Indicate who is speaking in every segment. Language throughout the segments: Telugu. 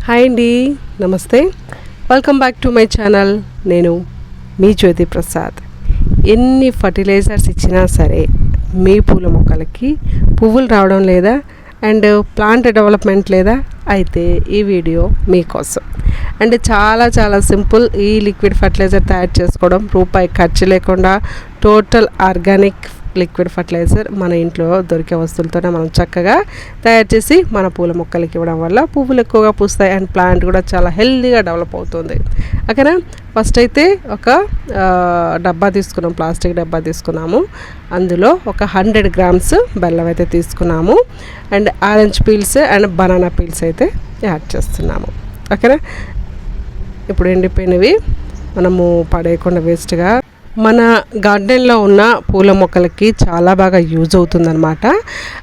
Speaker 1: హాయ్ అండి, నమస్తే. Welcome back to my channel. నేను మీ జ్యోతి ప్రసాద్. ఎన్ని ఫర్టిలైజర్స్ ఇచ్చినా సరే మీ పూల మొక్కలకి పువ్వులు రావడం లేదా అండ్ ప్లాంట్ డెవలప్మెంట్ లేదా, అయితే ఈ వీడియో మీకోసం. అండ్ చాలా సింపుల్. ఈ లిక్విడ్ ఫర్టిలైజర్ తయారు చేసుకోవడం రూపాయి ఖర్చు లేకుండా టోటల్ ఆర్గానిక్ లిక్విడ్ ఫర్టిలైజర్ మన ఇంట్లో దొరికే వస్తువులతోనే మనం చక్కగా తయారు చేసి మన పూల మొక్కలకి ఇవ్వడం వల్ల పువ్వులు ఎక్కువగా పూస్తాయి అండ్ ప్లాంట్ కూడా చాలా హెల్తీగా డెవలప్ అవుతుంది. ఓకేనా. ఫస్ట్ అయితే ఒక డబ్బా తీసుకున్నాం, ప్లాస్టిక్ డబ్బా తీసుకున్నాము. అందులో ఒక 100 grams బెల్లం అయితే తీసుకున్నాము and orange peels and banana peels అయితే యాడ్ చేస్తున్నాము. ఓకేనా. ఇప్పుడు ఎండిపోయినవి మనము పడేయకుండా వేస్ట్గా మన గార్డెన్లో ఉన్న పూల మొక్కలకి చాలా బాగా యూజ్ అవుతుందన్నమాట.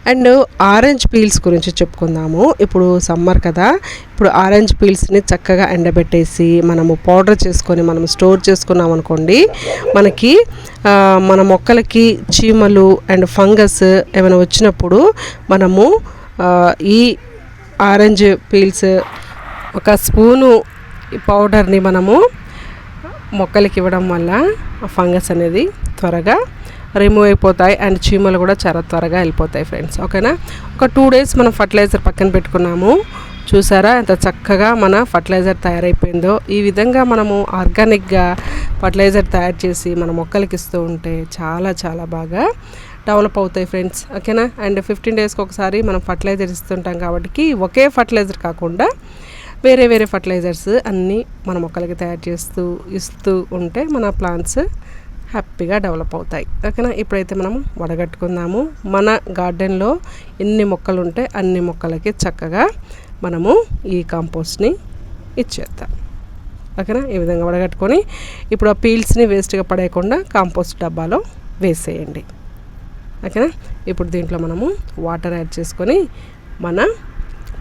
Speaker 1: అండ్ ఆరెంజ్ పీల్స్ గురించి చెప్పుకుందాము. ఇప్పుడు సమ్మర్ కదా, ఇప్పుడు ఆరెంజ్ పీల్స్ని చక్కగా ఎండబెట్టేసి మనము పౌడర్ చేసుకొని మనం స్టోర్ చేసుకున్నాం అనుకోండి, మనకి మన మొక్కలకి చీమలు అండ్ ఫంగస్ ఏమైనా వచ్చినప్పుడు మనము ఈ ఆరెంజ్ పీల్స్ ఒక స్పూను పౌడర్ని మనము మొక్కలకి ఇవ్వడం వల్ల ఆ ఫంగస్ అనేది త్వరగా రిమూవ్ అయిపోతాయి అండ్ చీమలు కూడా చాలా త్వరగా వెళ్ళిపోతాయి ఫ్రెండ్స్. ఓకేనా. ఒక 2 days మనం ఫర్టిలైజర్ పక్కన పెట్టుకున్నాము. చూసారా ఎంత చక్కగా మన ఫర్టిలైజర్ తయారైపోయిందో. ఈ విధంగా మనము ఆర్గానిక్గా ఫర్టిలైజర్ తయారు చేసి మన మొక్కలకి ఇస్తూ ఉంటే చాలా బాగా డెవలప్ అవుతాయి ఫ్రెండ్స్. ఓకేనా. అండ్ 15 daysకి ఒకసారి మనం ఫర్టిలైజర్ ఇస్తుంటాం కాబట్టి ఒకే ఫర్టిలైజర్ కాకుండా వేరే ఫర్టిలైజర్స్ అన్నీ మన మొక్కలకి తయారు చేస్తూ ఇస్తూ ఉంటే మన ప్లాంట్స్ హ్యాపీగా డెవలప్ అవుతాయి. ఓకేనా. ఇప్పుడైతే మనం వడగట్టుకుందాము. మన గార్డెన్లో ఎన్ని మొక్కలు ఉంటే అన్ని మొక్కలకి చక్కగా మనము ఈ కాంపోస్ట్ని ఇచ్చేద్దాం. ఓకేనా. ఈ విధంగా వడగట్టుకొని ఇప్పుడు ఆ పీల్స్ని వేస్ట్గా పడేయకుండా కాంపోస్ట్ డబ్బాలో వేసేయండి. ఓకేనా. ఇప్పుడు దీంట్లో మనము వాటర్ యాడ్ చేసుకొని మన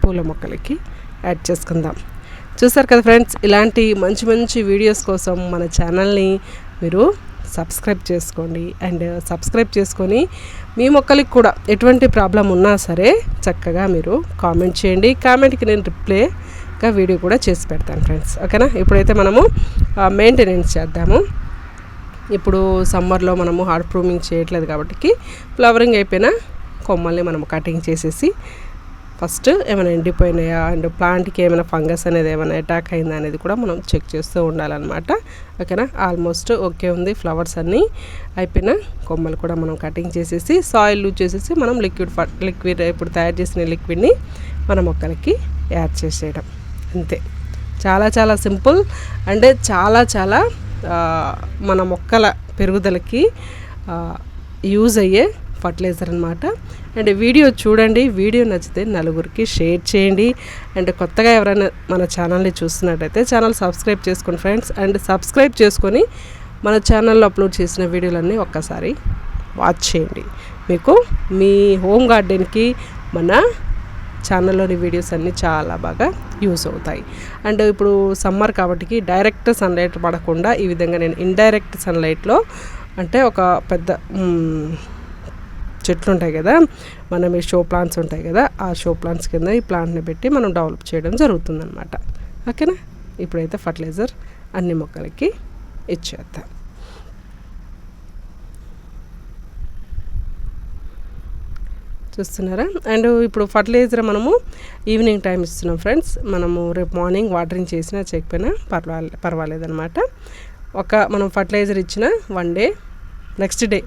Speaker 1: పూల మొక్కలకి యాడ్ చేసుకుందాం. చూసారు కదా ఫ్రెండ్స్, ఇలాంటి మంచి వీడియోస్ కోసం మన ఛానల్ని మీరు సబ్స్క్రైబ్ చేసుకోండి. అండ్ సబ్స్క్రైబ్ చేసుకొని మీ మొక్కలకి కూడా ఎటువంటి ప్రాబ్లం ఉన్నా సరే చక్కగా మీరు కామెంట్ చేయండి. కామెంట్కి నేను రిప్లైగా వీడియో కూడా చేసి పెడతాను ఫ్రెండ్స్. ఓకేనా. ఇప్పుడైతే మనము మెయింటెనెన్స్ చేద్దాము. ఇప్పుడు సమ్మర్లో మనము హార్డ్ ప్రూమింగ్ చేయట్లేదు కాబట్టి ఫ్లవరింగ్ అయిపోయిన కొమ్మల్ని మనము కటింగ్ చేసేసి ఫస్ట్ ఏమైనా ఎండిపోయినాయా అండ్ ప్లాంట్కి ఏమైనా ఫంగస్ అనేది ఏమైనా అటాక్ అయిందా అనేది కూడా మనం చెక్ చేస్తూ ఉండాలన్నమాట. ఓకేనా. ఆల్మోస్ట్ ఓకే ఉంది. ఫ్లవర్స్ అన్నీ అయిపోయిన కొమ్మలు కూడా మనం కటింగ్ చేసేసి సాయిల్ లూజ్ చేసేసి మనం లిక్విడ్ ఇప్పుడు తయారు చేసిన లిక్విడ్ని మన మొక్కలకి యాడ్ చేసేయడం అంతే. చాలా సింపుల్ అంటే చాలా మన మొక్కల పెరుగుదలకి యూజ్ అయ్యే ఫర్టిలైజర్ అనమాట. అండ్ వీడియో చూడండి. వీడియో నచ్చితే నలుగురికి షేర్ చేయండి. అండ్ కొత్తగా ఎవరైనా మన ఛానల్ని చూస్తున్నట్టయితే ఛానల్ సబ్స్క్రైబ్ చేసుకోండి ఫ్రెండ్స్. అండ్ సబ్స్క్రైబ్ చేసుకొని మన ఛానల్లో అప్లోడ్ చేసిన వీడియోలన్నీ ఒక్కసారి వాచ్ చేయండి. మీకు మీ హోమ్ గార్డెన్కి మన ఛానల్లోని వీడియోస్ అన్నీ చాలా బాగా యూస్ అవుతాయి. అండ్ ఇప్పుడు సమ్మర్ కాబట్టి డైరెక్ట్ సన్లైట్ పడకుండా ఈ విధంగా నేను ఇండైరెక్ట్ సన్లైట్లో అంటే ఒక పెద్ద చెట్లు ఉంటాయి కదా, మనం ఈ షో ప్లాంట్స్ ఉంటాయి కదా, ఆ షో ప్లాంట్స్ కింద ఈ ప్లాంట్ని పెట్టి మనం డెవలప్ చేయడం జరుగుతుందన్నమాట. ఓకేనా. ఇప్పుడైతే ఫర్టిలైజర్ అన్ని మొక్కలకి ఇచ్చేద్దాం. చూస్తున్నారా. అండ్ ఇప్పుడు ఫర్టిలైజర్ మనము ఈవినింగ్ టైం ఇస్తున్నాం ఫ్రెండ్స్. మనము రేపు మార్నింగ్ వాటరింగ్ చేసినా చేయకపోయినా పర్వాలేదన్నమాట. మనం ఫర్టిలైజర్ ఇచ్చిన 1 day నెక్స్ట్ డే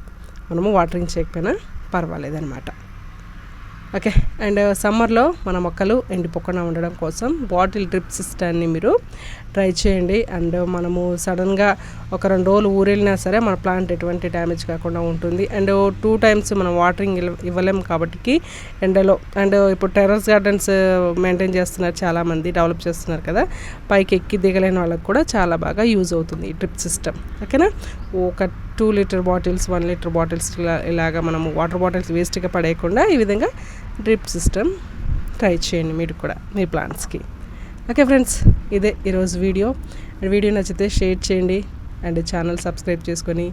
Speaker 1: మనము వాటరింగ్ చేయకపోయినా పర్వాలేదన్నమాట. ఓకే. అండ్ సమ్మర్లో మన మొక్కలు ఎండిపోకుండా ఉండడం కోసం బాటిల్ డ్రిప్ సిస్టమ్ని మీరు ట్రై చేయండి. అండ్ మనము సడన్గా ఒక 2 రోజులు ఊరెళ్ళినా సరే మన ప్లాంట్ ఎటువంటి డ్యామేజ్ కాకుండా ఉంటుంది. అండ్ 2 times మనం వాటరింగ్ ఇవ్వలేము కాబట్టి ఎండలో. అండ్ ఇప్పుడు టెర్రస్ గార్డెన్స్ మెయింటైన్ చేస్తున్నారు చాలామంది, డెవలప్ చేస్తున్నారు కదా, పైకి ఎక్కి దిగలేని వాళ్ళకి కూడా చాలా బాగా యూజ్ అవుతుంది ఈ డ్రిప్ సిస్టమ్. ఓకేనా. ఒక 2 liter బాటిల్స్ 1 liter బాటిల్స్ ఇలాగా మనము వాటర్ బాటిల్స్ వేస్ట్గా పడేయకుండా ఈ విధంగా డ్రిప్ సిస్టమ్ ట్రై చేయండి మీరు కూడా మీ ప్లాంట్స్కి. ఓకే ఫ్రెండ్స్, ఇదే ఈరోజు వీడియో నచ్చితే షేర్ చేయండి అండ్ ఛానల్ సబ్స్క్రైబ్ చేసుకొని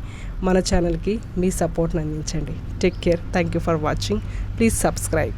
Speaker 1: మన ఛానల్కి మీ సపోర్ట్ని అందించండి. Take care. Thank you for watching. Please subscribe.